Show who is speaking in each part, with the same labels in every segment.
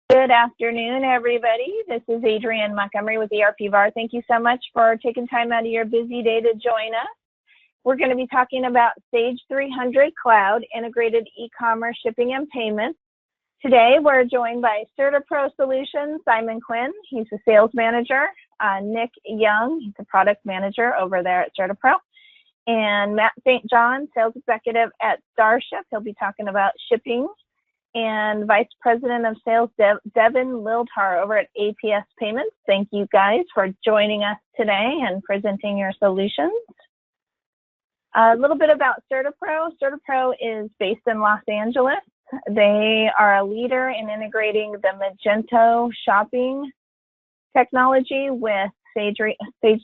Speaker 1: Good afternoon, everybody. This is Adrienne Montgomery with ERP VAR. Thank you so much for taking time out of your busy day to join us. We're going to be talking about Sage 300 Cloud, integrated e-commerce shipping and payments. Today, we're joined by CertiPro Solutions, Simon Quinn. He's a sales manager. Nick Young, he's a product manager over there at CertiPro. And Matt St. John, sales executive at StarShip. He'll be talking about shipping. And Vice President of Sales, Devin Liltar over at APS Payments. Thank you guys for joining us today and presenting your solutions. A little bit about CertiPro. CertiPro is based in Los Angeles. They are a leader in integrating the Magento shopping technology with Sage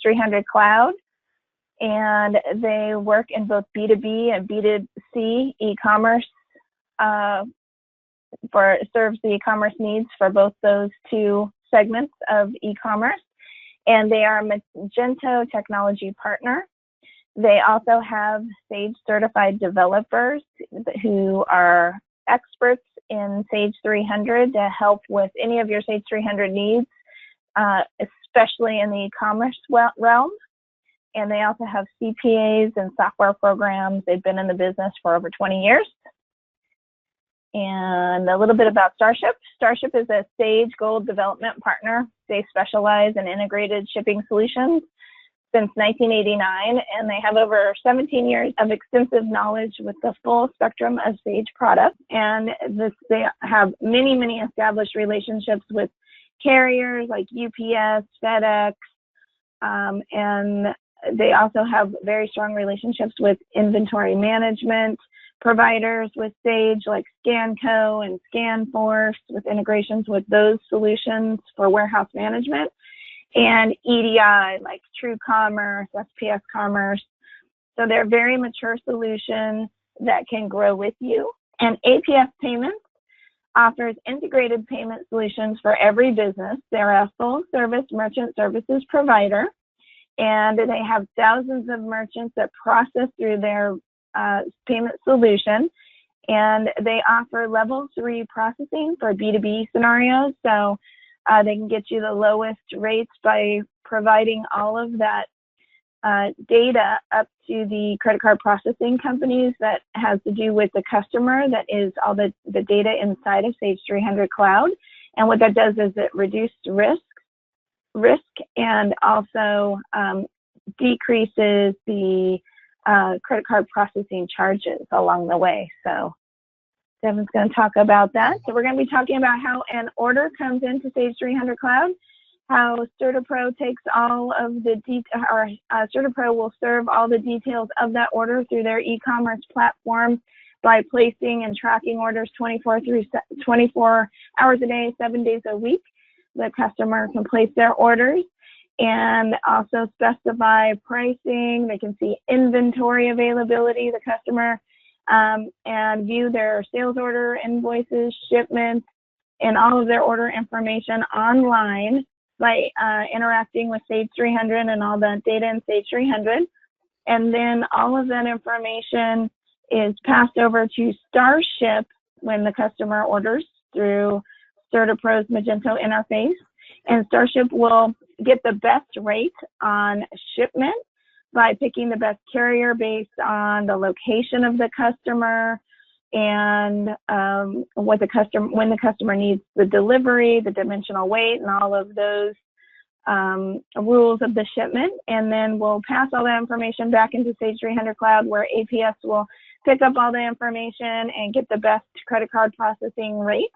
Speaker 1: 300 Cloud. And they work in both B2B and B2C e-commerce, serves the e-commerce needs for both those two segments of e-commerce. And they are a Magento technology partner. They also have Sage certified developers who are experts in Sage 300 to help with any of your Sage 300 needs, especially in the e-commerce realm. And they also have CPAs and software programs. They've been in the business for over 20 years. And a little bit about StarShip. StarShip is a Sage Gold development partner. They specialize in integrated shipping solutions since 1989, and they have over 17 years of extensive knowledge with the full spectrum of Sage products. And they have many established relationships with carriers like UPS, FedEx, and they also have very strong relationships with inventory management providers with Sage like ScanCo and ScanForce, with integrations with those solutions for warehouse management, and EDI like TrueCommerce, SPS Commerce. So they're a very mature solution that can grow with you. And APS Payments offers integrated payment solutions for every business. They're a full service merchant services provider, and they have thousands of merchants that process through their payment solution, and they offer level 3 processing for B2B scenarios. So they can get you the lowest rates by providing all of that data up to the credit card processing companies that has to do with the customer, that is all the data inside of Sage 300 Cloud. And what that does is it reduces risk and also decreases the credit card processing charges along the way. So Devin's going to talk about that. So we're going to be talking about how an order comes into Sage 300 Cloud, how CertiPro takes all of the CertiPro will serve all the details of that order through their e-commerce platform by placing and tracking orders 24 hours a day, 7 days a week. The customer can place their orders and also specify pricing. They can see inventory availability, the customer, and view their sales order, invoices, shipments, and all of their order information online by interacting with Sage 300 and all the data in Sage 300. And then all of that information is passed over to StarShip when the customer orders through CertiPro's Magento interface. And StarShip will get the best rate on shipment by picking the best carrier based on the location of the customer and when the customer needs the delivery, the dimensional weight, and all of those rules of the shipment. And then we'll pass all that information back into Sage 300 Cloud, where APS will pick up all the information and get the best credit card processing rate.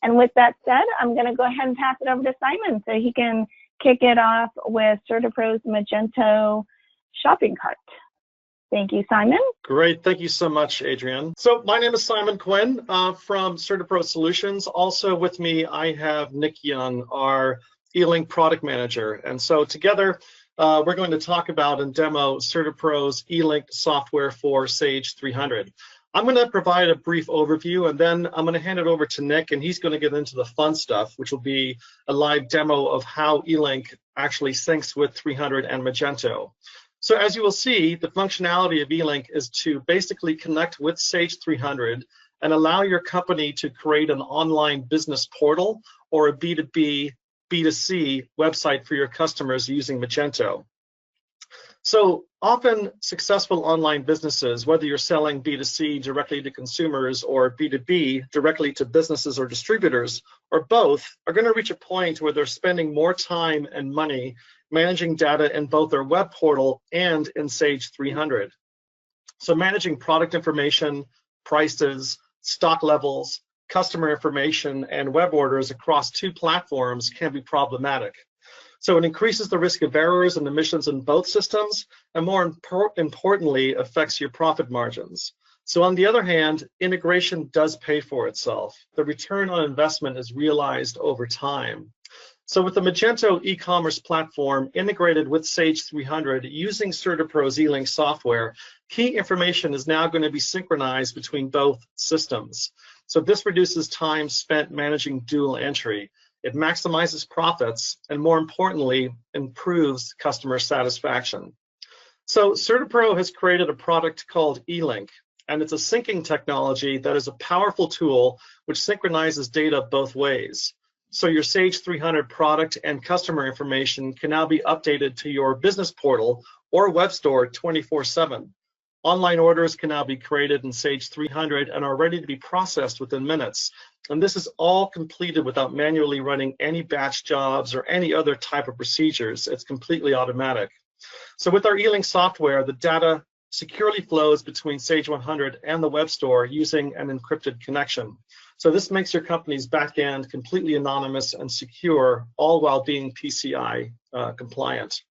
Speaker 1: And with that said, I'm going to go ahead and pass it over to Simon so he can kick it off with CertiPro's Magento shopping cart. Thank you, Simon.
Speaker 2: Great. Thank you so much, Adrienne. So my name is Simon Quinn from CertiPro Solutions. Also with me, I have Nick Young, our E-Link product manager. And so together, we're going to talk about and demo CertiPro's E-Link software for Sage 300. I'm going to provide a brief overview, and then I'm going to hand it over to Nick, and he's going to get into the fun stuff, which will be a live demo of how E-Link actually syncs with 300 and Magento. So as you will see, the functionality of E-Link is to basically connect with Sage 300 and allow your company to create an online business portal or a B2B, B2C website for your customers using Magento. So often successful online businesses, whether you're selling B2C directly to consumers or B2B directly to businesses or distributors, or both, are going to reach a point where they're spending more time and money managing data in both their web portal and in Sage 300. So managing product information, prices, stock levels, customer information, and web orders across two platforms can be problematic. So it increases the risk of errors and omissions in both systems, and more importantly, affects your profit margins. So on the other hand, integration does pay for itself. The return on investment is realized over time. So with the Magento e-commerce platform integrated with Sage 300 using CertiPro's E-Link software, key information is now going to be synchronized between both systems. So this reduces time spent managing dual entry. It maximizes profits and, more importantly, improves customer satisfaction. So CertiPro has created a product called E-Link, and it's a syncing technology that is a powerful tool which synchronizes data both ways. So your Sage 300 product and customer information can now be updated to your business portal or web store 24/7. Online orders can now be created in Sage 300 and are ready to be processed within minutes. And this is all completed without manually running any batch jobs or any other type of procedures. It's completely automatic. So with our E-Link software, the data securely flows between Sage 100 and the web store using an encrypted connection. So this makes your company's backend completely anonymous and secure, all while being PCI compliant.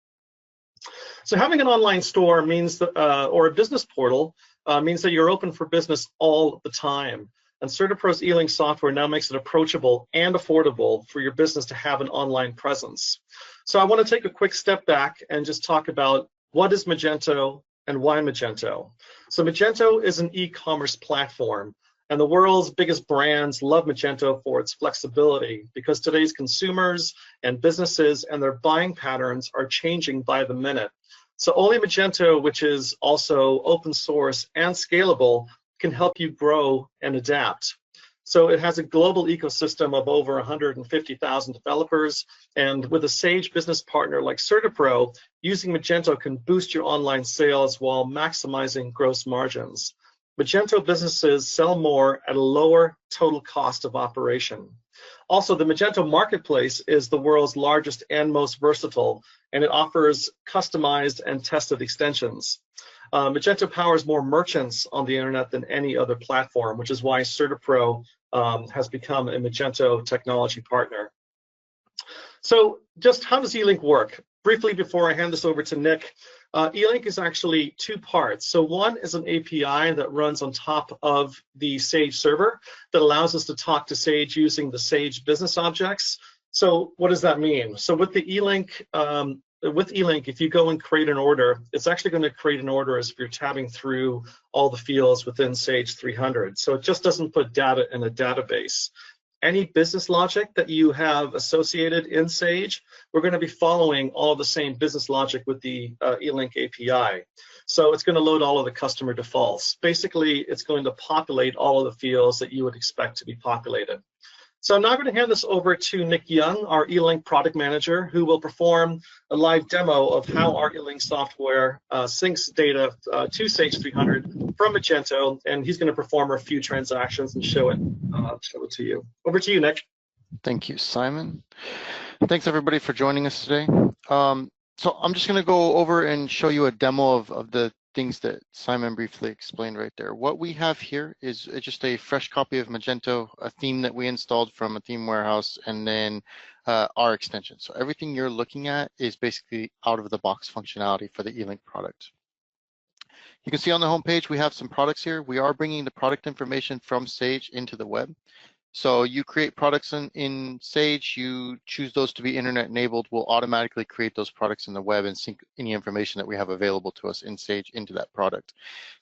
Speaker 2: So having an online store means that, or a business portal means that you're open for business all the time. And CertiPro's E-Link software now makes it approachable and affordable for your business to have an online presence. So I want to take a quick step back and just talk about what is Magento and why Magento. So Magento is an e-commerce platform, and the world's biggest brands love Magento for its flexibility because today's consumers and businesses and their buying patterns are changing by the minute. So only Magento, which is also open source and scalable, can help you grow and adapt. So it has a global ecosystem of over 150,000 developers, and with a Sage business partner like CertiPro, using Magento can boost your online sales while maximizing gross margins. Magento businesses sell more at a lower total cost of operation. Also, the Magento marketplace is the world's largest and most versatile, and it offers customized and tested extensions. Magento powers more merchants on the internet than any other platform, which is why CertiPro has become a Magento technology partner. So just how does E-Link work? Briefly, before I hand this over to Nick, E-Link is actually two parts. So one is an API that runs on top of the Sage server that allows us to talk to Sage using the Sage business objects. So what does that mean? So with the E-Link, if you go and create an order, it's actually going to create an order as if you're tabbing through all the fields within Sage 300. So it just doesn't put data in a database. Any business logic that you have associated in Sage, we're going to be following all of the same business logic with the E-Link API. So it's going to load all of the customer defaults. Basically, it's going to populate all of the fields that you would expect to be populated. So I'm now going to hand this over to Nick Young, our E-Link product manager, who will perform a live demo of how our E-Link software syncs data to Sage 300 from Magento, and he's going to perform a few transactions and show it to you. Over to you, Nick.
Speaker 3: Thank you, Simon. Thanks everybody for joining us today. So I'm just going to go over and show you a demo of the things that Simon briefly explained right there. What we have here is just a fresh copy of Magento, a theme that we installed from a theme warehouse, and then our extension. So everything you're looking at is basically out of the box functionality for the E-Link product. You can see on the home page we have some products here. We are bringing the product information from Sage into the web. So you create products in Sage, you choose those to be internet enabled, we'll automatically create those products in the web and sync any information that we have available to us in Sage into that product.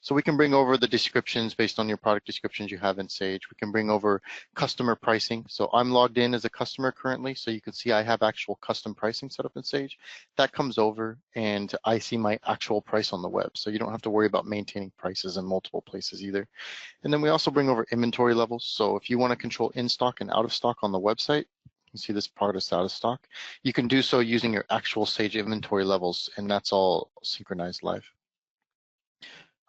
Speaker 3: So we can bring over the descriptions based on your product descriptions you have in Sage. We can bring over customer pricing. So I'm logged in as a customer currently, so you can see I have actual custom pricing set up in Sage. That comes over and I see my actual price on the web. So you don't have to worry about maintaining prices in multiple places either. And then we also bring over inventory levels. So if you want to control in stock and out of stock on the website, you can see this product is out of stock. You can do so using your actual Sage inventory levels, and that's all synchronized live.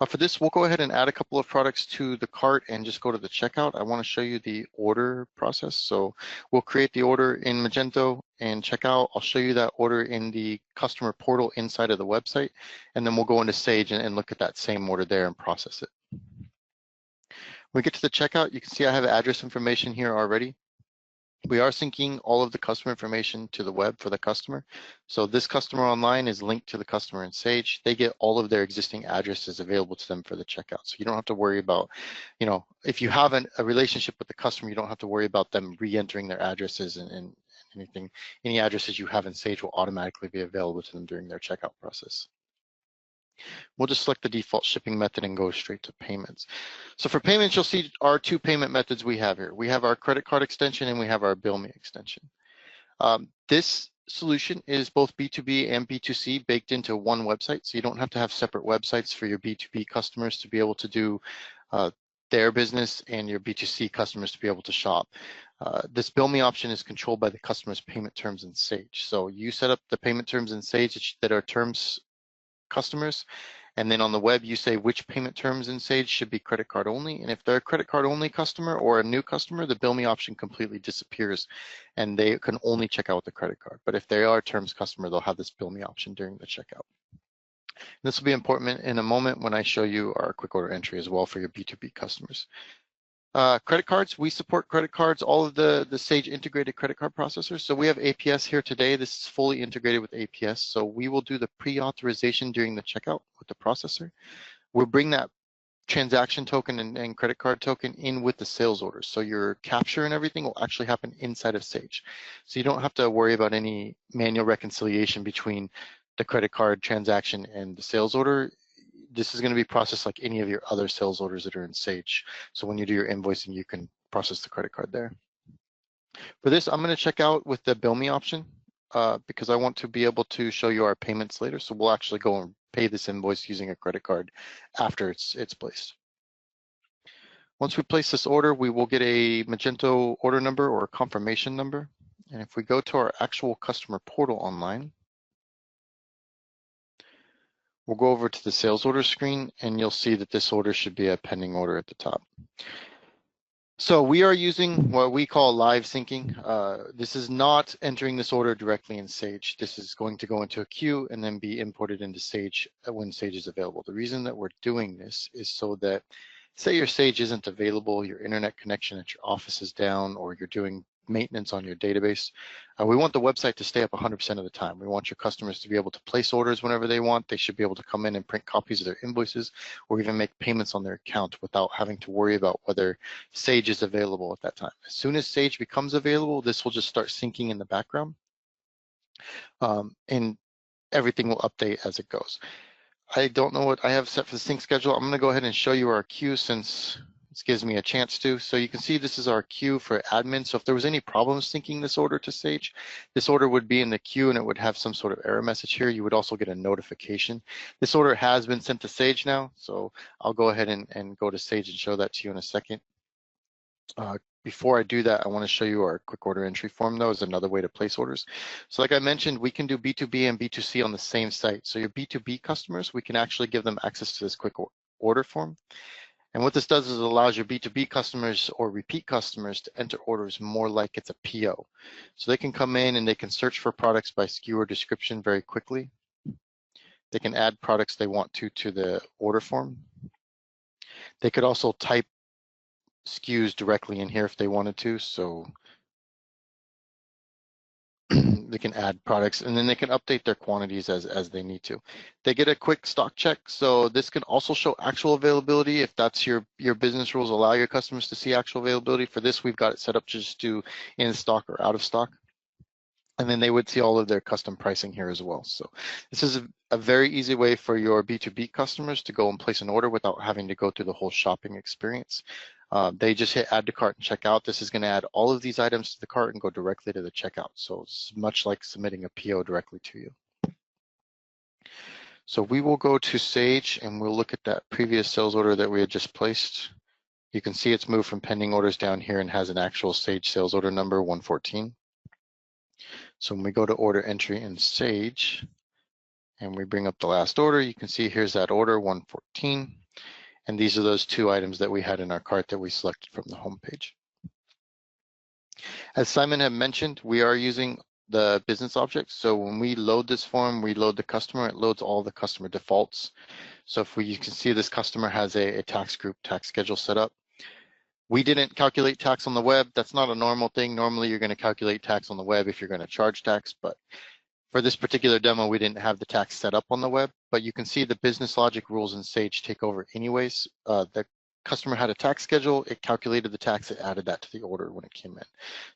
Speaker 3: For this, we'll go ahead and add a couple of products to the cart and just go to the checkout. I want to show you the order process. So we'll create the order in Magento and checkout. I'll show you that order in the customer portal inside of the website, and then we'll go into Sage and look at that same order there and process it. When we get to the checkout, you can see I have address information here already. We are syncing all of the customer information to the web for the customer. So this customer online is linked to the customer in Sage. They get all of their existing addresses available to them for the checkout. So you don't have to worry about, if you have a relationship with the customer, you don't have to worry about them re-entering their addresses and anything. Any addresses you have in Sage will automatically be available to them during their checkout process. We'll just select the default shipping method and go straight to payments. So for payments, you'll see our two payment methods we have here. We have our credit card extension and we have our Bill Me extension. This solution is both B2B and B2C baked into one website, so you don't have to have separate websites for your B2B customers to be able to do their business and your B2C customers to be able to shop. This Bill Me option is controlled by the customer's payment terms in Sage. So you set up the payment terms in Sage that are terms customers, and then on the web you say which payment terms in Sage should be credit card only, and if they're a credit card only customer or a new customer, the Bill Me option completely disappears and they can only check out with the credit card. But if they are a terms customer, they'll have this Bill Me option during the checkout. This will be important in a moment when I show you our quick order entry as well for your B2B customers. Credit cards, we support credit cards, all of the Sage integrated credit card processors. So we have APS here today. This is fully integrated with APS. So we will do the pre-authorization during the checkout with the processor. We'll bring that transaction token and credit card token in with the sales orders. So your capture and everything will actually happen inside of Sage. So you don't have to worry about any manual reconciliation between the credit card transaction and the sales order. This is going to be processed like any of your other sales orders that are in Sage. So when you do your invoicing, you can process the credit card there. For this, I'm going to check out with the Bill Me option because I want to be able to show you our payments later. So we'll actually go and pay this invoice using a credit card after it's placed. Once we place this order, we will get a Magento order number or a confirmation number. And if we go to our actual customer portal online, we'll go over to the sales order screen and you'll see that this order should be a pending order at the top. So we are using what we call live syncing. This is not entering this order directly in Sage. This is going to go into a queue and then be imported into Sage when Sage is available. The reason that we're doing this is so that, say your Sage isn't available, your internet connection at your office is down, or you're doing maintenance on your database. We want the website to stay up 100% of the time. We want your customers to be able to place orders whenever they want. They should be able to come in and print copies of their invoices or even make payments on their account without having to worry about whether Sage is available at that time. As soon as Sage becomes available, this will just start syncing in the background and everything will update as it goes. I don't know what I have set for the sync schedule. I'm going to go ahead and show you our queue since this gives me a chance to. So you can see this is our queue for admin. So if there was any problems syncing this order to Sage, this order would be in the queue and it would have some sort of error message here. You would also get a notification. This order has been sent to Sage now. So I'll go ahead and go to Sage and show that to you in a second. Before I do that, I want to show you our quick order entry form though, is another way to place orders. So like I mentioned, we can do B2B and B2C on the same site. So your B2B customers, we can actually give them access to this quick order form. And what this does is it allows your B2B customers or repeat customers to enter orders more like it's a PO. So they can come in and they can search for products by SKU or description very quickly. They can add products they want to the order form. They could also type SKUs directly in here if they wanted to. So they can add products, and then they can update their quantities as they need to. They get a quick stock check, so this can also show actual availability if that's your business rules allow your customers to see actual availability. For this, we've got it set up to just do in stock or out of stock. And then they would see all of their custom pricing here as well. So this is a very easy way for your B2B customers to go and place an order without having to go through the whole shopping experience. They just hit add to cart and check out. This is going to add all of these items to the cart and go directly to the checkout. So it's much like submitting a PO directly to you. So we will go to Sage and we'll look at that previous sales order that we had just placed. You can see it's moved from pending orders down here and has an actual Sage sales order number 114. So when we go to order entry in Sage and we bring up the last order, you can see here's that order 114. And these are those 2 items that we had in our cart that we selected from the home page. As Simon had mentioned, we are using the business object. So when we load this form, we load the customer, it loads all the customer defaults. So if you can see this customer has a tax group, tax schedule set up. We didn't calculate tax on the web. That's not a normal thing. Normally you're going to calculate tax on the web if you're going to charge tax, but for this particular demo, we didn't have the tax set up on the web, but you can see the business logic rules in Sage take over anyways. The customer had a tax schedule, it calculated the tax, it added that to the order when it came in.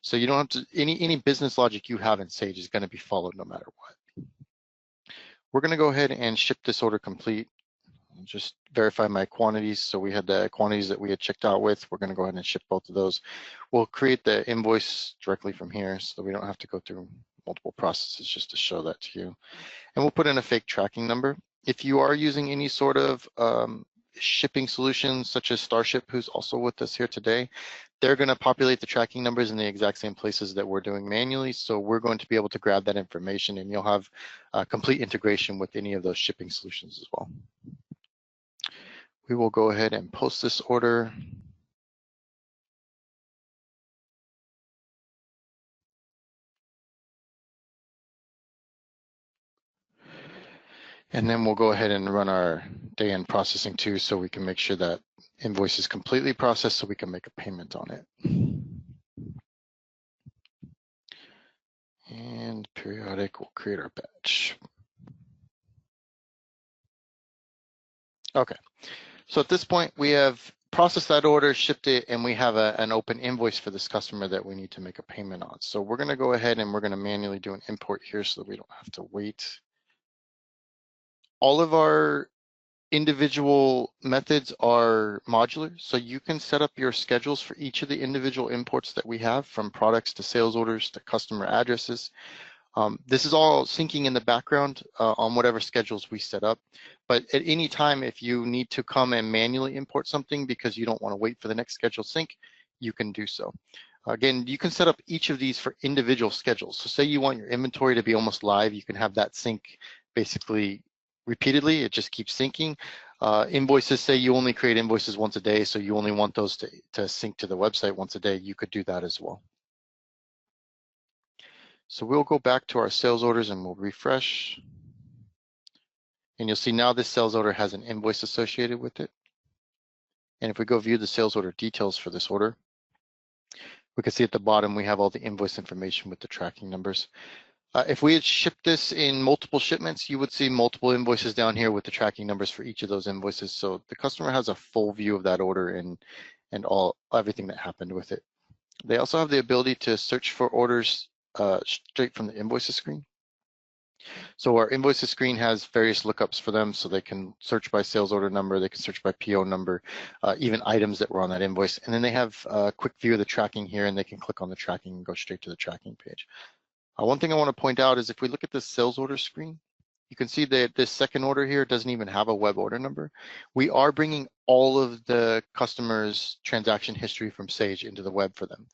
Speaker 3: So you don't have to, any business logic you have in Sage is going to be followed no matter what. We're going to go ahead and ship this order complete. I'll just verify my quantities. So we had the quantities that we had checked out with. We're going to go ahead and ship both of those. We'll create the invoice directly from here so we don't have to go through multiple processes just to show that to you. And we'll put in a fake tracking number. If you are using any sort of shipping solutions such as StarShip, who's also with us here today, they're going to populate the tracking numbers in the exact same places that we're doing manually. So we're going to be able to grab that information and you'll have complete integration with any of those shipping solutions as well. We will go ahead and post this order. And then we'll go ahead and run our day-end processing too, so we can make sure that invoice is completely processed so we can make a payment on it. And periodic, we'll create our batch. Okay, so at this point we have processed that order, shipped it, and we have an open invoice for this customer that we need to make a payment on. So we're gonna go ahead and we're gonna manually do an import here so that we don't have to wait. All of our individual methods are modular, so you can set up your schedules for each of the individual imports that we have, from products to sales orders to customer addresses. This is all syncing in the background on whatever schedules we set up. But at any time, if you need to come and manually import something because you don't want to wait for the next scheduled sync, you can do so. Again, you can set up each of these for individual schedules. So say you want your inventory to be almost live, you can have that sync basically repeatedly. It just keeps syncing. Invoices, say you only create invoices once a day, so you only want those to sync to the website once a day, you could do that as well. So we'll go back to our sales orders and we'll refresh. And you'll see now this sales order has an invoice associated with it. And if we go view the sales order details for this order, we can see at the bottom we have all the invoice information with the tracking numbers. If we had shipped this in multiple shipments, you would see multiple invoices down here with the tracking numbers for each of those invoices. So the customer has a full view of that order and everything that happened with it. They also have the ability to search for orders straight from the invoices screen. So our invoices screen has various lookups for them, so they can search by sales order number, they can search by PO number, even items that were on that invoice. And then they have a quick view of the tracking here, and they can click on the tracking and go straight to the tracking page. One thing I want to point out is if we look at the sales order screen, you can see that this second order here doesn't even have a web order number. We are bringing all of the customer's transaction history from Sage into the web for them.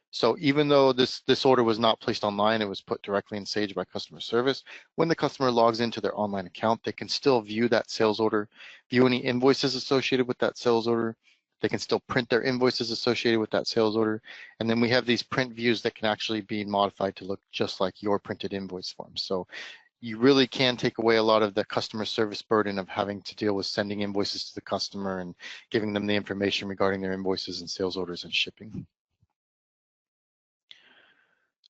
Speaker 3: So even though this order was not placed online, it was put directly in Sage by customer service. When the customer logs into their online account, they can still view that sales order, view any invoices associated with that sales order. They can still print their invoices associated with that sales order. And then we have these print views that can actually be modified to look just like your printed invoice form. So you really can take away a lot of the customer service burden of having to deal with sending invoices to the customer and giving them the information regarding their invoices and sales orders and shipping.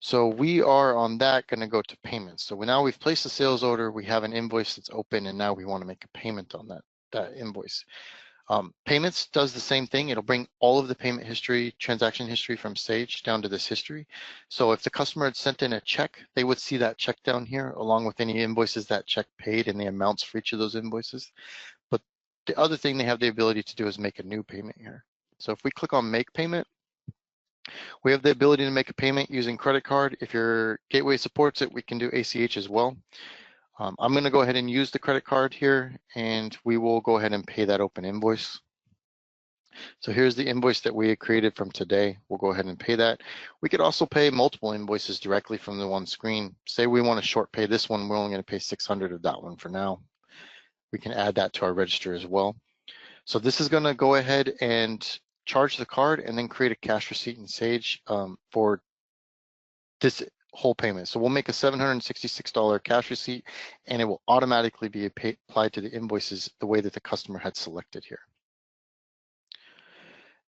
Speaker 3: So we are on that going to go to payments. So now we've placed a sales order, we have an invoice that's open, and now we want to make a payment on that invoice. Payments does the same thing. It'll bring all of the payment history, transaction history from Sage down to this history. So if the customer had sent in a check, they would see that check down here along with any invoices that check paid and the amounts for each of those invoices. But the other thing they have the ability to do is make a new payment here. So if we click on make payment, we have the ability to make a payment using credit card. If your gateway supports it, we can do ACH as well. I'm going to go ahead and use the credit card here, and we will go ahead and pay that open invoice. So here's the invoice that we had created from today. We'll go ahead and pay that. We could also pay multiple invoices directly from the one screen. Say we want to short pay this one, we're only going to pay 600 of that one for now. We can add that to our register as well. So this is going to go ahead and charge the card and then create a cash receipt in Sage for this whole payment. So we'll make a $766 cash receipt, and it will automatically be applied to the invoices the way that the customer had selected here.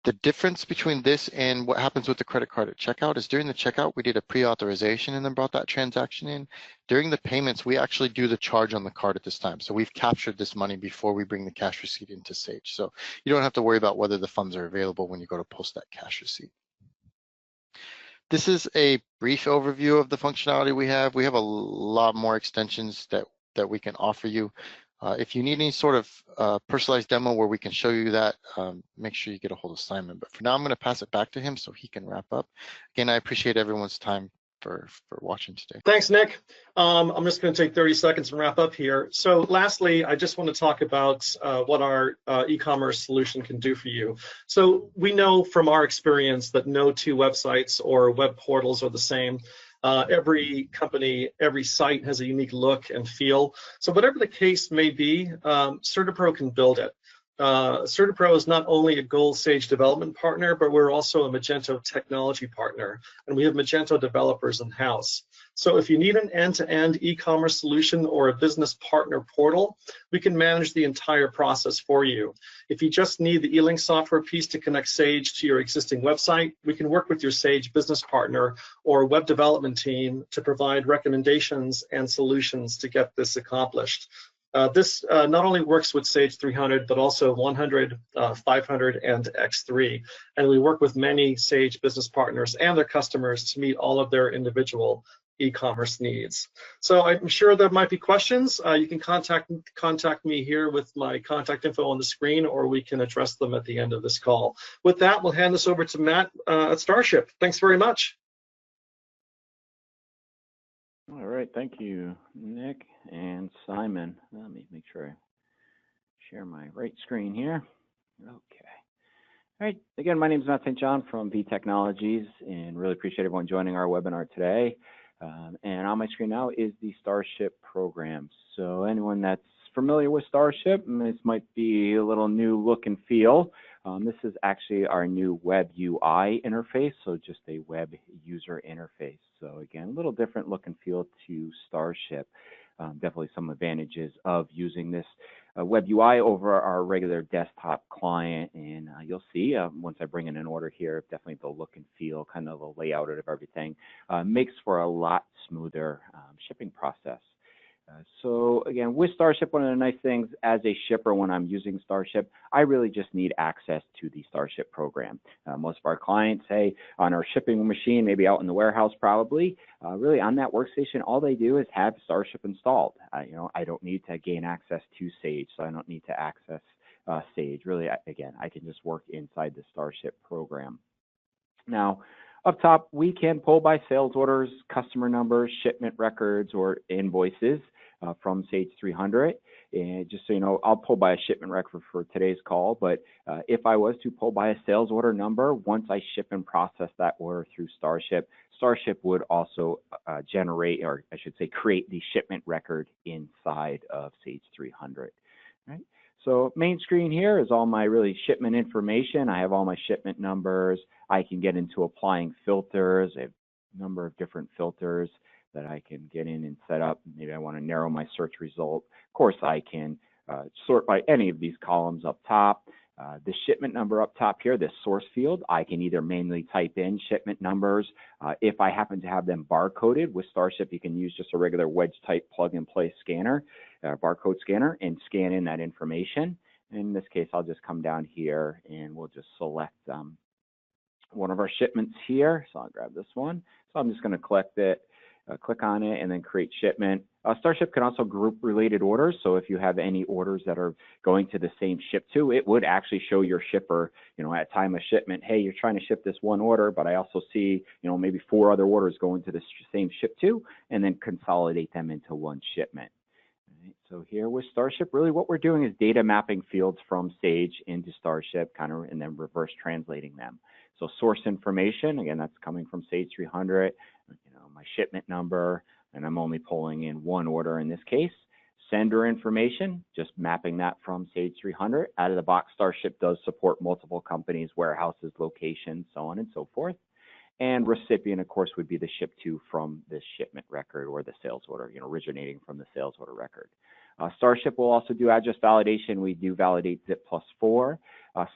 Speaker 3: The difference between this and what happens with the credit card at checkout is during the checkout, we did a pre-authorization and then brought that transaction in. During the payments, we actually do the charge on the card at this time. So we've captured this money before we bring the cash receipt into Sage. So you don't have to worry about whether the funds are available when you go to post that cash receipt. This is a brief overview of the functionality we have. We have a lot more extensions that we can offer you. If you need any sort of personalized demo where we can show you that, make sure you get a hold of Simon. But for now, I'm going to pass it back to him so he can wrap up. Again, I appreciate everyone's time for watching today.
Speaker 2: Thanks, Nick. I'm just going to take 30 seconds and wrap up here. So lastly, I just want to talk about what our e-commerce solution can do for you. So we know from our experience that no two websites or web portals are the same. Every company, every site has a unique look and feel. So whatever the case may be, CertiPro can build it. CertiPro is not only a Gold Sage development partner, but we're also a Magento technology partner, and we have Magento developers in-house. So if you need an end-to-end e-commerce solution or a business partner portal, we can manage the entire process for you. If you just need the e-link software piece to connect Sage to your existing website, we can work with your Sage business partner or web development team to provide recommendations and solutions to get this accomplished. This not only works with Sage 300, but also 100, 500, and X3. And we work with many Sage business partners and their customers to meet all of their individual e-commerce needs. So I'm sure there might be questions. You can contact me here with my contact info on the screen, or we can address them at the end of this call. With that, we'll hand this over to Matt at StarShip. Thanks very much.
Speaker 4: All right, thank you, Nick and Simon. Let me make sure I share my right screen here. Okay. All right, again, my name is Matt St. John from V Technologies, and really appreciate everyone joining our webinar today. And on my screen now is the StarShip program. So anyone that's familiar with StarShip, this might be a little new look and feel. This is actually our new web UI interface, so just a web user interface. So again, a little different look and feel to StarShip. Definitely some advantages of using this web UI over our regular desktop client, and you'll see once I bring in an order here, definitely the look and feel, kind of the layout of everything makes for a lot smoother shipping process. So again, with StarShip, one of the nice things as a shipper when I'm using StarShip, I really just need access to the StarShip program. Most of our clients, say on our shipping machine, maybe out in the warehouse probably, really on that workstation, all they do is have StarShip installed. I don't need to gain access to Sage, so I don't need to access Sage. Really, again, I can just work inside the StarShip program. Now, up top, we can pull by sales orders, customer numbers, shipment records, or invoices from Sage 300. And just so you know, I'll pull by a shipment record for today's call, but if I was to pull by a sales order number, once I ship and process that order through StarShip, StarShip would also generate, or I should say, create the shipment record inside of Sage 300. Right? So main screen here is all my really shipment information. I have all my shipment numbers. I can get into applying filters. I have a number of different filters that I can get in and set up. Maybe I want to narrow my search result. Of course, I can sort by any of these columns up top. The shipment number up top here, this source field, I can either manually type in shipment numbers. If I happen to have them barcoded with StarShip, you can use just a regular wedge type plug and play scanner, barcode scanner, and scan in that information. In this case, I'll just come down here and we'll just select one of our shipments here. So I'll grab this one. So I'm just going to collect it, click on it, and then create shipment. StarShip can also group related orders. So if you have any orders that are going to the same ship to, it would actually show your shipper, at time of shipment, hey, you're trying to ship this one order, but I also see, maybe 4 other orders going to the same ship to, and then consolidate them into one shipment. So here with StarShip, really what we're doing is data mapping fields from Sage into StarShip, and then reverse translating them. So source information, again, that's coming from Sage 300, my shipment number, and I'm only pulling in one order in this case. Sender information, just mapping that from Sage 300. Out of the box, StarShip does support multiple companies, warehouses, locations, so on and so forth. And recipient, of course, would be the ship to from this shipment record or the sales order, originating from the sales order record. StarShip will also do address validation. We do validate zip +4.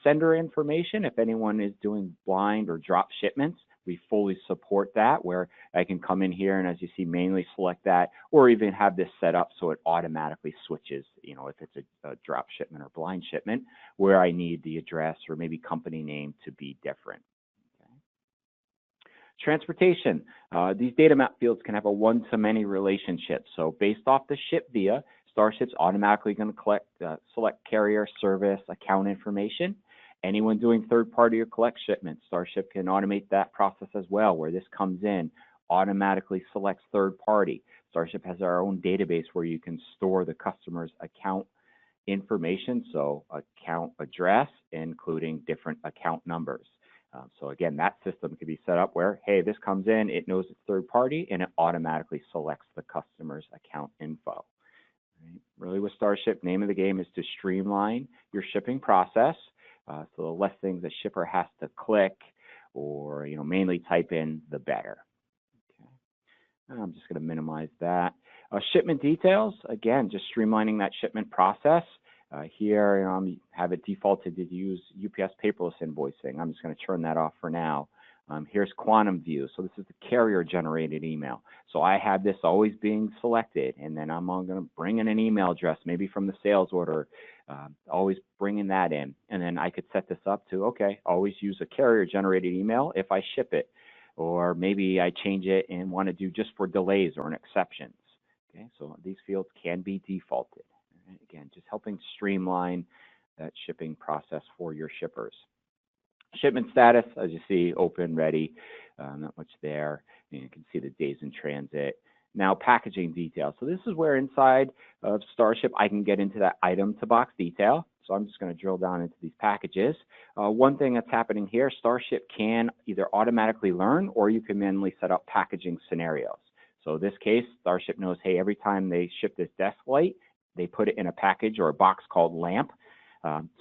Speaker 4: Sender information, if anyone is doing blind or drop shipments, we fully support that, where I can come in here and, as you see, manually select that, or even have this set up so it automatically switches, if it's a drop shipment or blind shipment, where I need the address or maybe company name to be different. Transportation, these data map fields can have a one-to-many relationship. So based off the ship via, StarShip's automatically going to select carrier, service, account information. Anyone doing third-party or collect shipments, StarShip can automate that process as well, where this comes in, automatically selects third-party. StarShip has our own database where you can store the customer's account information, so account address, including different account numbers. So again, that system can be set up where, hey, this comes in, it knows it's third party, and it automatically selects the customer's account info. Right? Really with StarShip, name of the game is to streamline your shipping process. So the less things a shipper has to click or mainly type in, the better. Okay. I'm just going to minimize that. Shipment details, again, just streamlining that shipment process. Here, have it defaulted to use UPS paperless invoicing. I'm just going to turn that off for now. Here's Quantum View. So this is the carrier-generated email. So I have this always being selected, and then I'm going to bring in an email address, maybe from the sales order, always bringing that in. And then I could set this up to, okay, always use a carrier-generated email if I ship it. Or maybe I change it and want to do just for delays or an exceptions. Okay, so these fields can be defaulted. Again, just helping streamline that shipping process for your shippers. Shipment status, as you see, open, ready, not much there. And you can see the days in transit. Now, packaging details. So this is where inside of StarShip, I can get into that item to box detail. So I'm just going to drill down into these packages. One thing that's happening here, StarShip can either automatically learn or you can manually set up packaging scenarios. So in this case, StarShip knows, hey, every time they ship this desk light, they put it in a package or a box called lamp.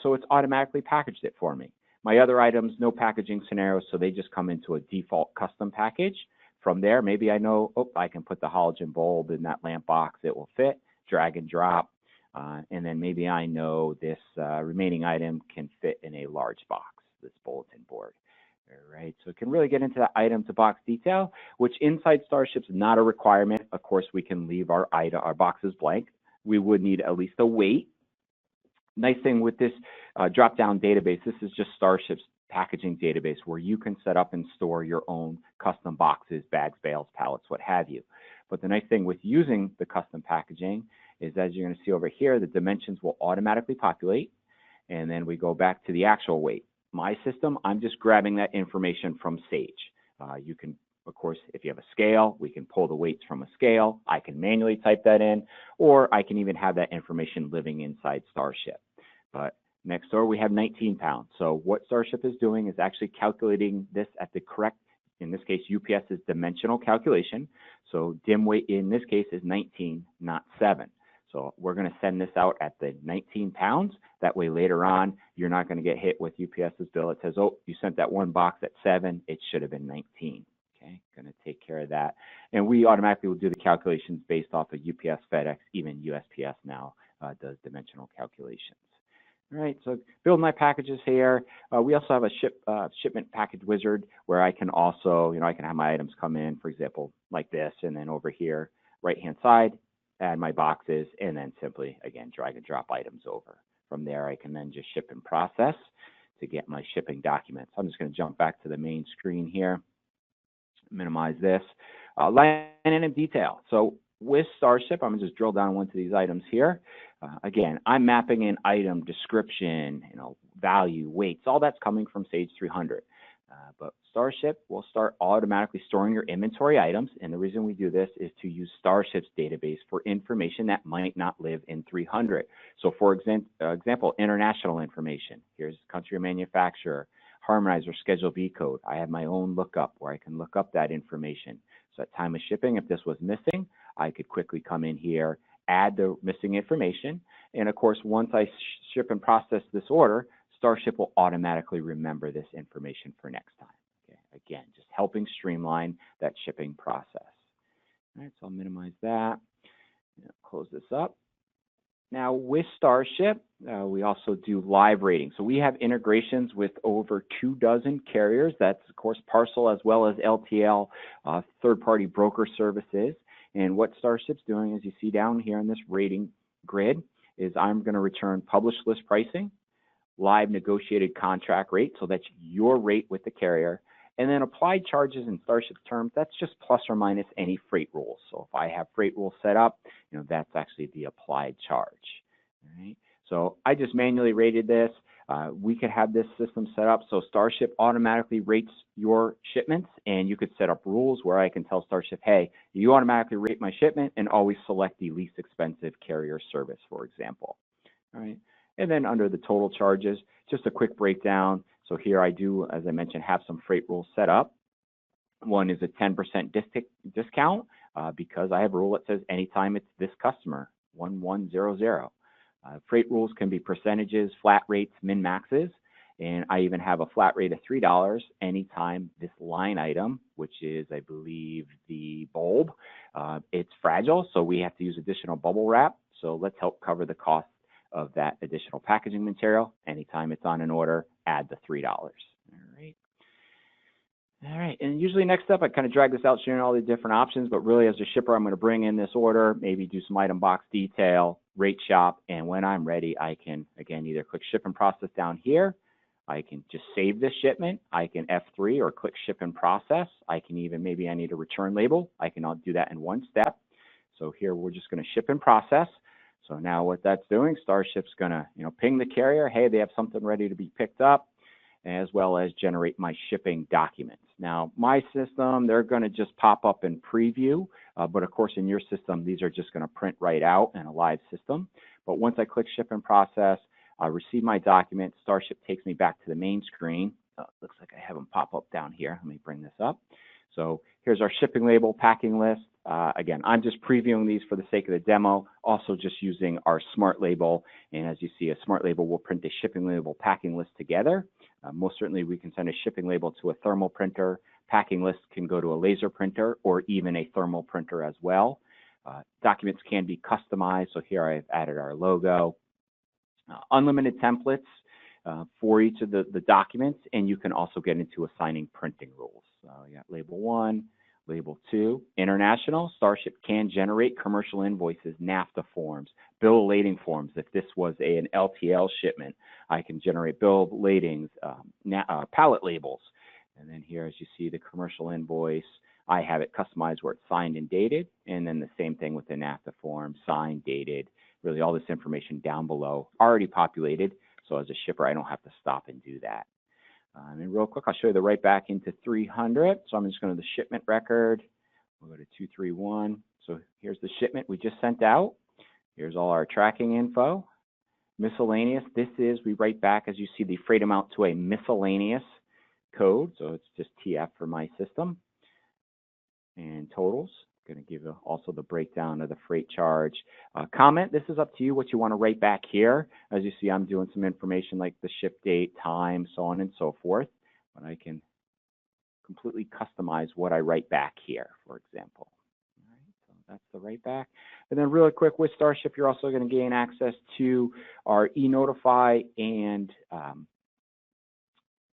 Speaker 4: So it's automatically packaged it for me. My other items, no packaging scenarios, so they just come into a default custom package. From there, maybe I know, I can put the halogen bulb in that lamp box. It will fit, drag and drop. And then maybe I know this remaining item can fit in a large box, this bulletin board. All right, so it can really get into that item to box detail, which inside StarShip's not a requirement. Of course, we can leave our boxes blank. We would need at least a weight. Nice thing with this drop-down database, this is just StarShip's packaging database where you can set up and store your own custom boxes, bags, bales, pallets, what have you. But the nice thing with using the custom packaging is, as you're going to see over here, the dimensions will automatically populate, and then we go back to the actual weight. My system, I'm just grabbing that information from Sage. You can, of course, if you have a scale, we can pull the weights from a scale. I can manually type that in, or I can even have that information living inside StarShip. But next door, we have 19 pounds. So what StarShip is doing is actually calculating this at the correct, in this case, UPS's dimensional calculation. So dim weight in this case is 19, not 7. So we're going to send this out at the 19 pounds. That way later on, you're not going to get hit with UPS's bill. It says, oh, you sent that one box at 7. It should have been 19. Okay, going to take care of that. And we automatically will do the calculations based off of UPS, FedEx, even USPS now does dimensional calculations. All right, so build my packages here. We also have a shipment package wizard where I can also, I can have my items come in, for example, like this, and then over here, right-hand side, add my boxes, and then simply, again, drag and drop items over. From there, I can then just ship and process to get my shipping documents. I'm just going to jump back to the main screen here, minimize this. Line item detail. So with StarShip, I'm going to just drill down into these items here. Again, I'm mapping in item description, value, weights, all that's coming from Sage 300. But StarShip will start automatically storing your inventory items, and the reason we do this is to use StarShip's database for information that might not live in 300. So for example, international information. Here's country of manufacturer, harmonizer, schedule V code. I have my own lookup where I can look up that information. So at time of shipping, if this was missing, I could quickly come in here, add the missing information, and of course, once I ship and process this order, StarShip will automatically remember this information for next time. Okay. Again, just helping streamline that shipping process. All right, so I'll minimize that. Close this up. Now with StarShip, we also do live rating. So we have integrations with over 24 carriers. That's of course parcel as well as LTL, third-party broker services. And what StarShip's doing, as you see down here in this rating grid, is I'm going to return published list pricing, live negotiated contract rate, so that's your rate with the carrier, and then applied charges in StarShip's terms, that's just plus or minus any freight rules. So if I have freight rules set up, that's actually the applied charge. All right. So I just manually rated this. We could have this system set up so StarShip automatically rates your shipments, and you could set up rules where I can tell StarShip, hey, you automatically rate my shipment and always select the least expensive carrier service, for example. All right. And then under the total charges, just a quick breakdown. So here I do, as I mentioned, have some freight rules set up. One is a 10% discount because I have a rule that says anytime it's this customer, 1100. Freight rules can be percentages, flat rates, min-maxes, and I even have a flat rate of $3 anytime this line item, which is, I believe, the bulb, it's fragile, so we have to use additional bubble wrap. So let's help cover the cost of that additional packaging material. Anytime it's on an order, add the $3. All right. All right, and usually next up, I kind of drag this out, sharing all the different options, but really as a shipper, I'm going to bring in this order, maybe do some item box detail, rate shop, and when I'm ready, I can, again, either click ship and process down here. I can just save this shipment. I can F3 or click ship and process. I can even, maybe I need a return label. I can do that in one step. So here, we're just going to ship and process. So now what that's doing, StarShip's going to, ping the carrier, hey, they have something ready to be picked up, as well as generate my shipping documents. Now, my system, they're going to just pop up in preview, but of course, in your system, these are just going to print right out in a live system. But once I click ship and process, I receive my document, StarShip takes me back to the main screen. Looks like I have them pop up down here. Let me bring this up. So here's our shipping label, packing list. Again, I'm just previewing these for the sake of the demo, also just using our smart label. And as you see, a smart label will print a shipping label packing list together. Most certainly, we can send a shipping label to a thermal printer. Packing list can go to a laser printer or even a thermal printer as well. Documents can be customized. So here I've added our logo. Unlimited templates for each of the documents, and you can also get into assigning printing rules. So you got label 1, label 2. International, StarShip can generate commercial invoices, NAFTA forms, bill of lading forms. If this was an LTL shipment, I can generate bill of ladings, pallet labels. And then here, as you see, the commercial invoice, I have it customized where it's signed and dated. And then the same thing with the NAFTA form, signed, dated, really all this information down below, already populated. So as a shipper, I don't have to stop and do that. And real quick, I'll show you the right back into 300. So I'm just going to the shipment record. We'll go to 231. So here's the shipment we just sent out. Here's all our tracking info. Miscellaneous, this is, we write back, as you see, the freight amount to a miscellaneous code. So it's just TF for my system. And totals, going to give you also the breakdown of the freight charge. Comment, this is up to you what you want to write back here. As you see, I'm doing some information like the ship date, time, so on and so forth. But I can completely customize what I write back here, for example. All right, so that's the right back. And then really quick, with StarShip, you're also going to gain access to our eNotify and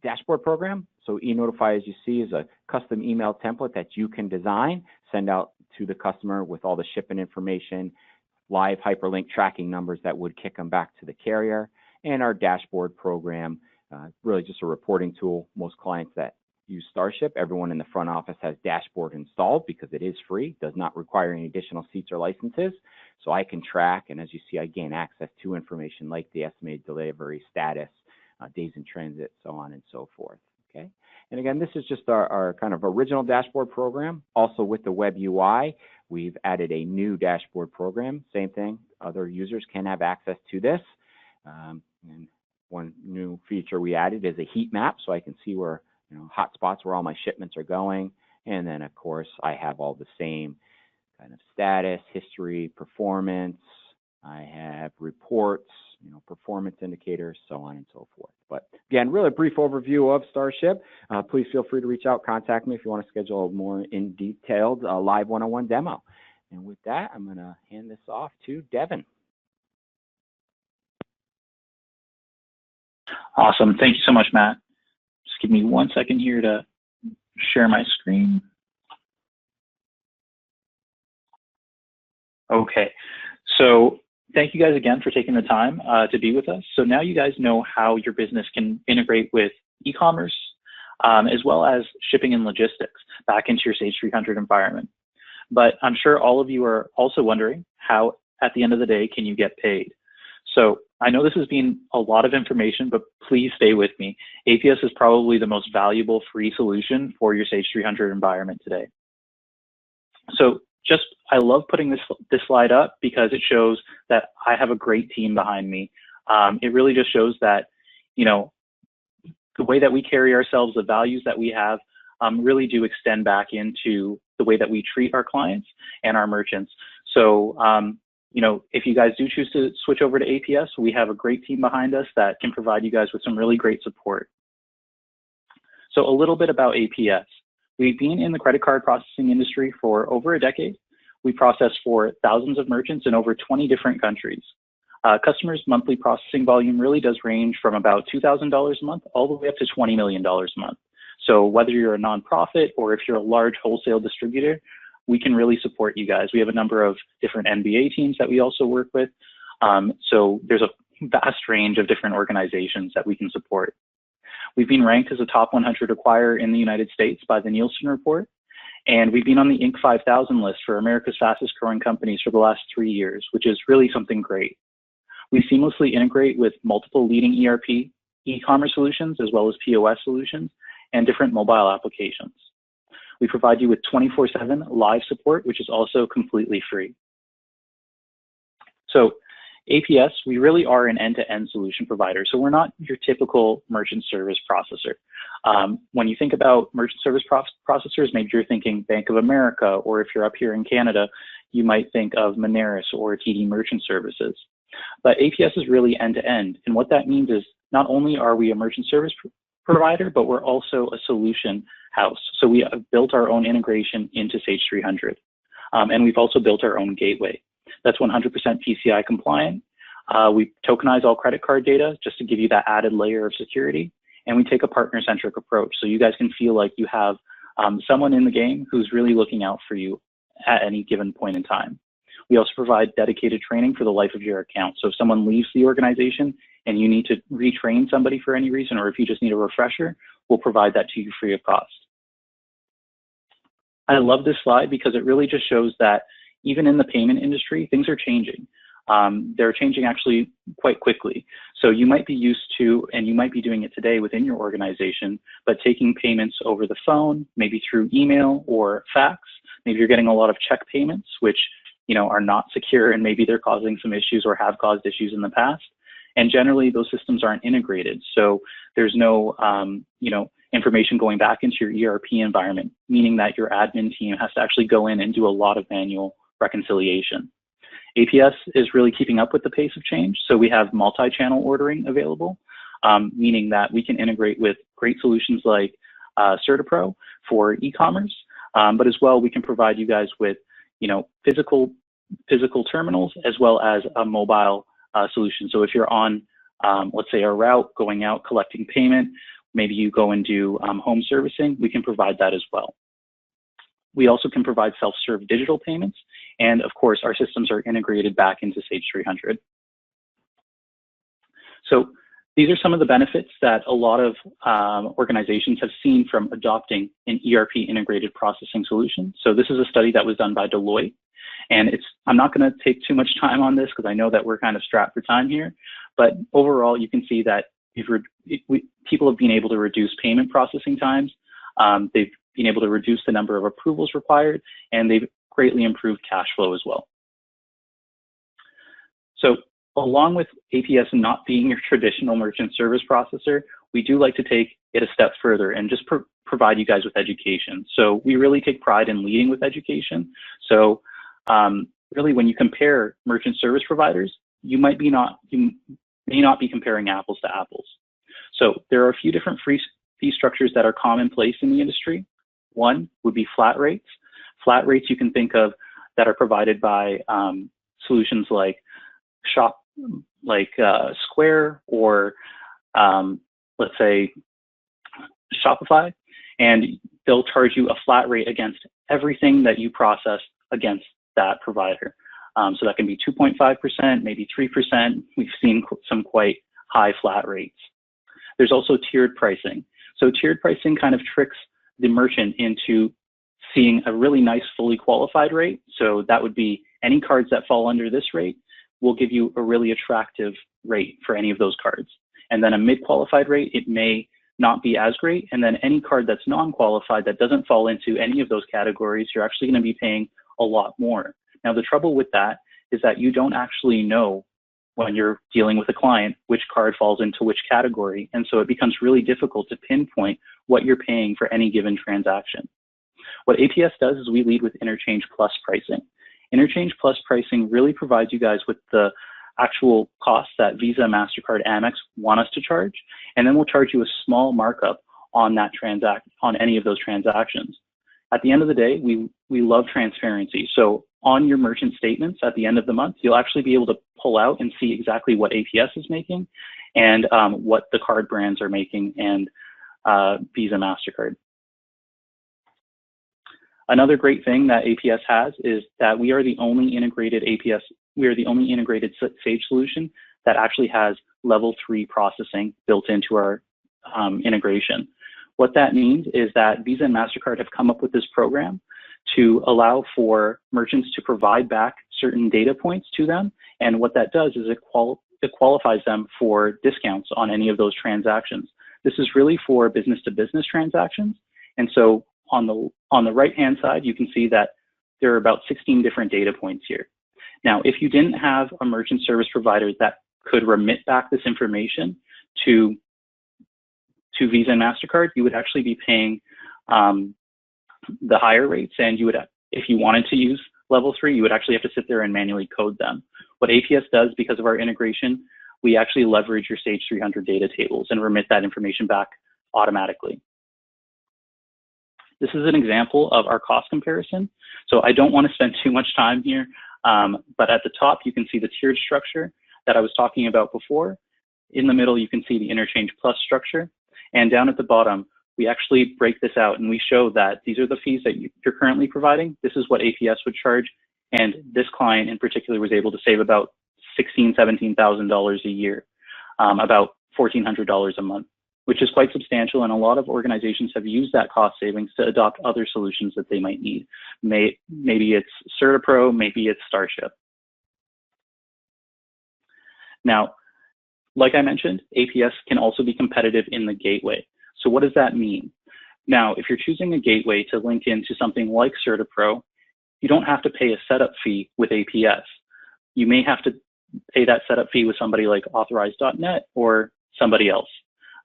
Speaker 4: dashboard program. So eNotify, as you see, is a custom email template that you can design, send out to the customer with all the shipping information, live hyperlink tracking numbers that would kick them back to the carrier. And our dashboard program, really just a reporting tool. Most clients that use StarShip, everyone in the front office has dashboard installed because it is free, does not require any additional seats or licenses. So I can track, and as you see, I gain access to information like the estimated delivery status, days in transit, so on and so forth. Okay. And again, this is just our kind of original dashboard program. Also with the web UI, we've added a new dashboard program. Same thing, other users can have access to this. And one new feature we added is a heat map, so I can see where, hot spots where all my shipments are going. And then of course, I have all the same kind of status, history, performance. I have reports, performance indicators, so on and so forth. But again, really a brief overview of StarShip. Please feel free to reach out, contact me if you want to schedule a more in detailed live one-on-one demo. And with that, I'm going to hand this off to Devin.
Speaker 5: Awesome. Thank you so much, Matt. Just give me 1 second here to share my screen. Okay. So thank you guys again for taking the time to be with us. So now you guys know how your business can integrate with e-commerce as well as shipping and logistics back into your Sage 300 environment. But I'm sure all of you are also wondering how, at the end of the day, can you get paid? So I know this has been a lot of information, but please stay with me. APS is probably the most valuable free solution for your Sage 300 environment today. So I love putting this slide up because it shows that I have a great team behind me. It really just shows that, the way that we carry ourselves, the values that we have, really do extend back into the way that we treat our clients and our merchants. So, if you guys do choose to switch over to APS, we have a great team behind us that can provide you guys with some really great support. So a little bit about APS. We've been in the credit card processing industry for over a decade. We process for thousands of merchants in over 20 different countries. Customers' monthly processing volume really does range from about $2,000 a month all the way up to $20 million a month. So whether you're a nonprofit or if you're a large wholesale distributor, we can really support you guys. We have a number of different MBA teams that we also work with. So there's a vast range of different organizations that we can support. We've been ranked as a top 100 acquirer in the United States by the Nielsen report. And we've been on the Inc. 5000 list for America's fastest growing companies for the last 3 years, which is really something great. We seamlessly integrate with multiple leading ERP, e-commerce solutions, as well as POS solutions, and different mobile applications. We provide you with 24/7 live support, which is also completely free. So APS, we really are an end-to-end solution provider. So we're not your typical merchant service processor. When you think about merchant service processors, maybe you're thinking Bank of America, or if you're up here in Canada, you might think of Moneris or TD Merchant Services. But APS is really end-to-end. And what that means is not only are we a merchant service provider, but we're also a solution house. So we have built our own integration into Sage 300. And we've also built our own gateway. That's 100% PCI compliant. We tokenize all credit card data just to give you that added layer of security. And we take a partner-centric approach. So you guys can feel like you have someone in the game who's really looking out for you at any given point in time. We also provide dedicated training for the life of your account. So if someone leaves the organization and you need to retrain somebody for any reason, or if you just need a refresher, we'll provide that to you free of cost. I love this slide because it really just shows that even in the payment industry, things are changing. They're changing actually quite quickly. So you might be used to, and you might be doing it today within your organization, but taking payments over the phone, maybe through email or fax. Maybe you're getting a lot of check payments, which are not secure, and maybe they're causing some issues or have caused issues in the past. And generally, those systems aren't integrated. So there's no, information going back into your ERP environment, meaning that your admin team has to actually go in and do a lot of manual reconciliation. APS is really keeping up with the pace of change. So we have multi-channel ordering available, meaning that we can integrate with great solutions like CertiPro for e-commerce, but as well, we can provide you guys with physical physical terminals as well as a mobile solution. So if you're on, let's say, a route going out collecting payment, maybe you go and do home servicing, we can provide that as well. We also can provide self-serve digital payments, and of course, our systems are integrated back into Sage 300. So these are some of the benefits that a lot of organizations have seen from adopting an ERP integrated processing solution. So this is a study that was done by Deloitte, and I'm not going to take too much time on this because I know that we're kind of strapped for time here, but overall, you can see that people have been able to reduce payment processing times. They've been able to reduce the number of approvals required, and they've greatly improved cash flow as well. So along with APS not being your traditional merchant service processor, we do like to take it a step further and just provide you guys with education. So we really take pride in leading with education. So really, when you compare merchant service providers, you may not be comparing apples to apples. So there are a few different fee structures that are commonplace in the industry. One would be flat rates. Flat rates you can think of that are provided by solutions like Square or let's say Shopify, and they'll charge you a flat rate against everything that you process against that provider. So that can be 2.5%, maybe 3%. We've seen some quite high flat rates. There's also tiered pricing. So tiered pricing kind of tricks the merchant into seeing a really nice fully qualified rate. So that would be any cards that fall under this rate will give you a really attractive rate for any of those cards. And then a mid-qualified rate, it may not be as great. And then any card that's non-qualified that doesn't fall into any of those categories, you're actually going to be paying a lot more. Now, the trouble with that is that you don't actually know when you're dealing with a client which card falls into which category. And so it becomes really difficult to pinpoint what you're paying for any given transaction. What APS does is we lead with Interchange Plus pricing. Interchange Plus pricing really provides you guys with the actual costs that Visa, MasterCard, Amex want us to charge, and then we'll charge you a small markup on that on any of those transactions. At the end of the day, we love transparency. So on your merchant statements at the end of the month, you'll actually be able to pull out and see exactly what APS is making and what the card brands are making and Visa, MasterCard. Another great thing that APS has is that we are the only integrated Sage solution that actually has level 3 processing built into our integration. What that means is that Visa and MasterCard have come up with this program to allow for merchants to provide back certain data points to them. And what that does is it qualifies them for discounts on any of those transactions. This is really for business-to-business transactions. And so on the right-hand side, you can see that there are about 16 different data points here. Now, if you didn't have a merchant service provider that could remit back this information to Visa and MasterCard, you would actually be paying the higher rates, and you would, if you wanted to use level 3, you would actually have to sit there and manually code them. What APS does, because of our integration, we actually leverage your Sage 300 data tables and remit that information back automatically. This is an example of our cost comparison. So I don't want to spend too much time here, but at the top, you can see the tiered structure that I was talking about before. In the middle, you can see the Interchange Plus structure. And down at the bottom, we actually break this out and we show that these are the fees that you're currently providing. This is what APS would charge. And this client in particular was able to save about $16,000, $17,000 a year, about $1,400 a month, which is quite substantial. And a lot of organizations have used that cost savings to adopt other solutions that they might need. Maybe it's CertiPro, maybe it's StarShip. Now, like I mentioned, APS can also be competitive in the gateway. So what does that mean? Now, if you're choosing a gateway to link into something like CertiPro, you don't have to pay a setup fee with APS. You may have to pay that setup fee with somebody like Authorize.net or somebody else.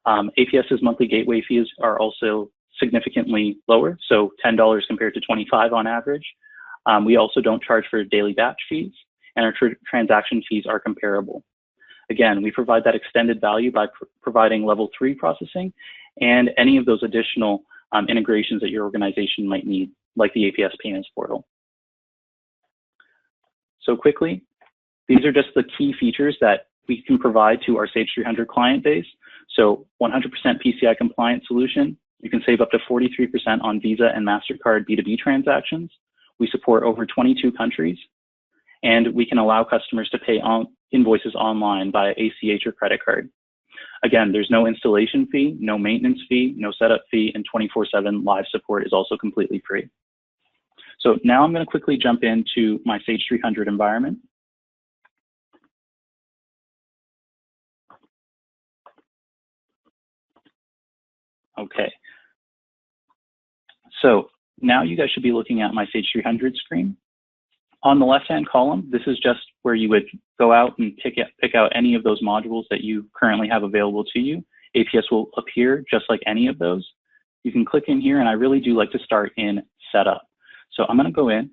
Speaker 5: APS's monthly gateway fees are also significantly lower, so $10 compared to $25 on average. We also don't charge for daily batch fees, and our transaction fees are comparable. Again, we provide that extended value by providing level 3 processing and any of those additional integrations that your organization might need, like the APS Payments portal. So quickly, these are just the key features that we can provide to our Sage 300 client base. So 100% PCI compliant solution. You can save up to 43% on Visa and MasterCard B2B transactions. We support over 22 countries, and we can allow customers to pay invoices online via ACH or credit card. Again, there's no installation fee, no maintenance fee, no setup fee, and 24/7 live support is also completely free. So now I'm going to quickly jump into my Sage 300 environment. Okay. So now you guys should be looking at my Sage 300 screen. On the left-hand column, this is just where you would go out and pick out any of those modules that you currently have available to you. APS will appear just like any of those. You can click in here, and I really do like to start in Setup. So I'm going to go in,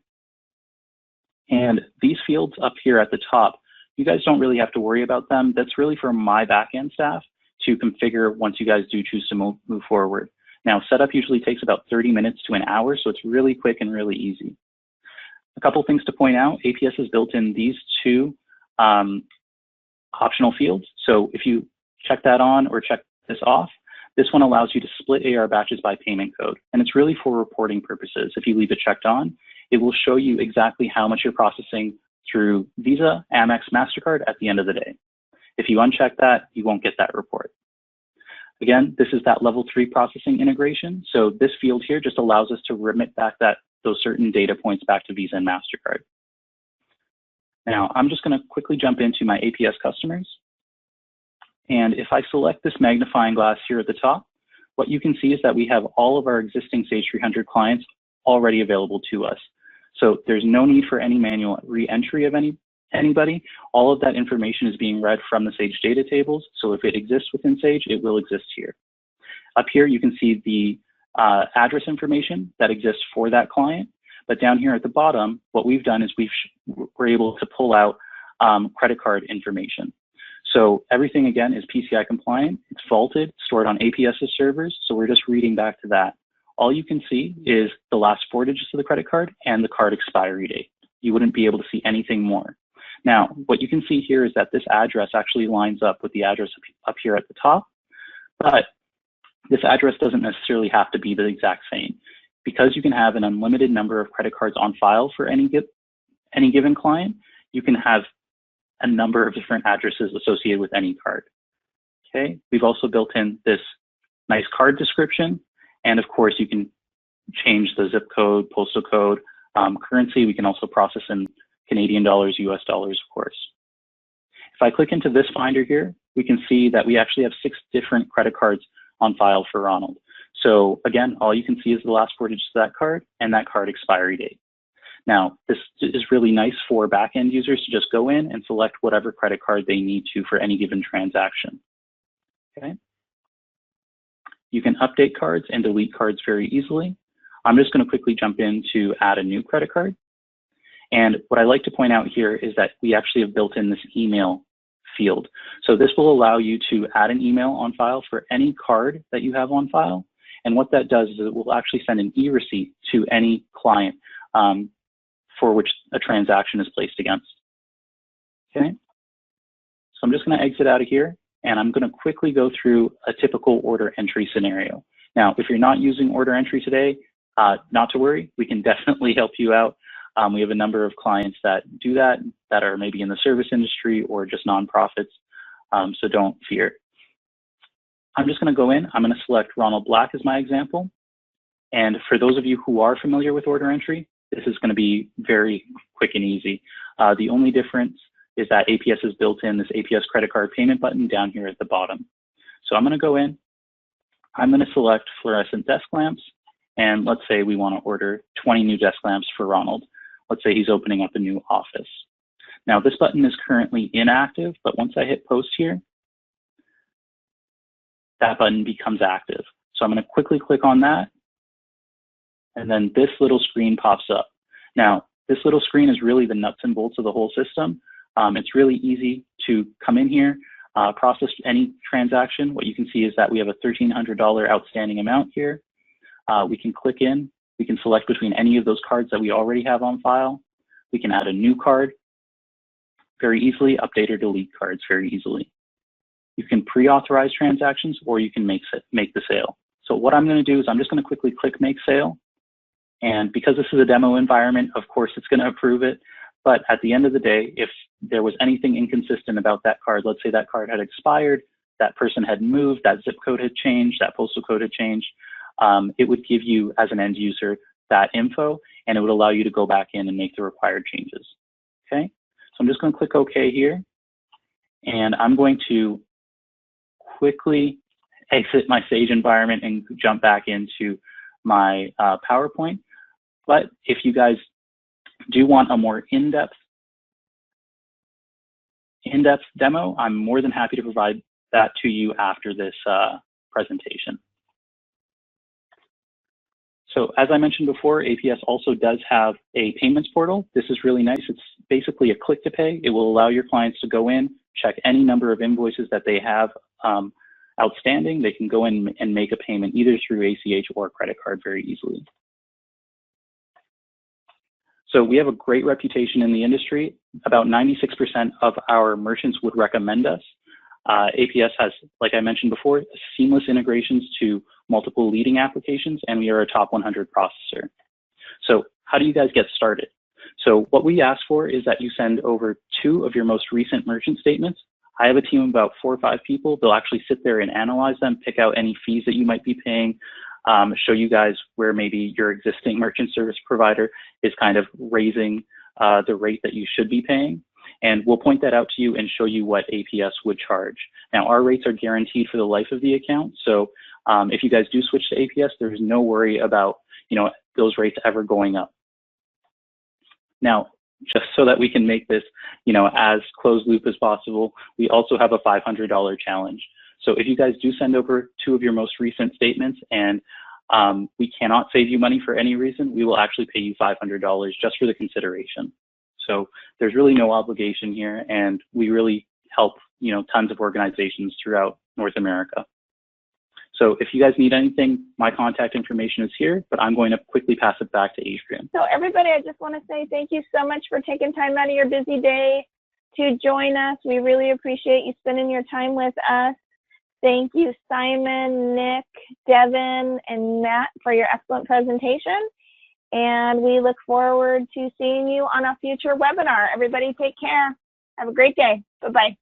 Speaker 5: and these fields up here at the top, you guys don't really have to worry about them. That's really for my back-end staff to configure once you guys do choose to move forward. Now, setup usually takes about 30 minutes to an hour, so it's really quick and really easy. A couple things to point out, APS has built in these two optional fields. So if you check that on or check this off, this one allows you to split AR batches by payment code. And it's really for reporting purposes. If you leave it checked on, it will show you exactly how much you're processing through Visa, Amex, MasterCard at the end of the day. If you uncheck that, you won't get that report. Again, this is that level 3 processing integration. So this field here just allows us to remit back those certain data points back to Visa and MasterCard. Now, I'm just going to quickly jump into my APS customers. And if I select this magnifying glass here at the top, what you can see is that we have all of our existing Sage 300 clients already available to us. So there's no need for any manual re-entry of anybody. All of that information is being read from the Sage data tables. So if it exists within Sage, it will exist here. Up here, you can see the address information that exists for that client. But down here at the bottom, what we've done is we're able to pull out credit card information. So everything, again, is PCI compliant. It's vaulted, stored on APS's servers. So we're just reading back to that. All you can see is the last 4 digits of the credit card and the card expiry date. You wouldn't be able to see anything more. Now, what you can see here is that this address actually lines up with the address up here at the top, but this address doesn't necessarily have to be the exact same. Because you can have an unlimited number of credit cards on file for any given client, you can have a number of different addresses associated with any card. Okay, we've also built in this nice card description, and of course you can change the zip code, postal code, currency. We can also process in Canadian dollars, US dollars, of course. If I click into this finder here, we can see that we actually have 6 different credit cards on file for Ronald. So again, all you can see is the last 4 digits of that card and that card expiry date. Now, this is really nice for back-end users to just go in and select whatever credit card they need to for any given transaction. Okay. You can update cards and delete cards very easily. I'm just going to quickly jump in to add a new credit card. And what I like to point out here is that we actually have built in this email field. So this will allow you to add an email on file for any card that you have on file. And what that does is it will actually send an e-receipt to any client for which a transaction is placed against. Okay. So I'm just going to exit out of here, and I'm going to quickly go through a typical order entry scenario. Now, if you're not using order entry today, not to worry, we can definitely help you out. We have a number of clients that do that are maybe in the service industry or just nonprofits, so don't fear. I'm just going to go in. I'm going to select Ronald Black as my example. And for those of you who are familiar with order entry, this is going to be very quick and easy. The only difference is that APS has built in this APS credit card payment button down here at the bottom. So I'm going to go in. I'm going to select fluorescent desk lamps. And let's say we want to order 20 new desk lamps for Ronald. Let's say he's opening up a new office. Now, this button is currently inactive, but once I hit post here, that button becomes active. So I'm going to quickly click on that. And then this little screen pops up. Now, this little screen is really the nuts and bolts of the whole system. It's really easy to come in here, process any transaction. What you can see is that we have a $1,300 outstanding amount here. We can click in. We can select between any of those cards that we already have on file. We can add a new card. very easily, update or delete cards very easily. You can pre-authorize transactions, or you can make the sale. So what I'm going to do is I'm just going to quickly click Make Sale. And because this is a demo environment, of course, it's going to approve it. But at the end of the day, if there was anything inconsistent about that card, let's say that card had expired, that person had moved, that zip code had changed, that postal code had changed, it would give you, as an end user, that info, and it would allow you to go back in and make the required changes. Okay, so I'm just going to click OK here, and I'm going to quickly exit my Sage environment and jump back into my PowerPoint. But if you guys do want a more in-depth demo, I'm more than happy to provide that to you after this presentation. So as I mentioned before, APS also does have a payments portal. This is really nice. It's basically a click to pay. It will allow your clients to go in, check any number of invoices that they have outstanding. They can go in and make a payment either through ACH or credit card very easily. So we have a great reputation in the industry. About 96% of our merchants would recommend us. APS has, like I mentioned before, seamless integrations to multiple leading applications, and we are a top 100 processor. So how do you guys get started? So what we ask for is that you send over 2 of your most recent merchant statements. I have a team of about 4 or 5 people. They'll actually sit there and analyze them, pick out any fees that you might be paying, show you guys where maybe your existing merchant service provider is kind of raising the rate that you should be paying. And we'll point that out to you and show you what APS would charge. Now, our rates are guaranteed for the life of the account. So if you guys do switch to APS, there's no worry about, those rates ever going up. Now, just so that we can make this, as closed loop as possible, we also have a $500 challenge. So if you guys do send over 2 of your most recent statements and we cannot save you money for any reason, we will actually pay you $500 just for the consideration. So there's really no obligation here, and we really help, tons of organizations throughout North America. So if you guys need anything, my contact information is here, but I'm going to quickly pass it back to Adrian.
Speaker 1: So everybody, I just want to say thank you so much for taking time out of your busy day to join us. We really appreciate you spending your time with us. Thank you, Simon, Nick, Devin, and Matt for your excellent presentation. And we look forward to seeing you on a future webinar. Everybody take care. Have a great day. Bye-bye.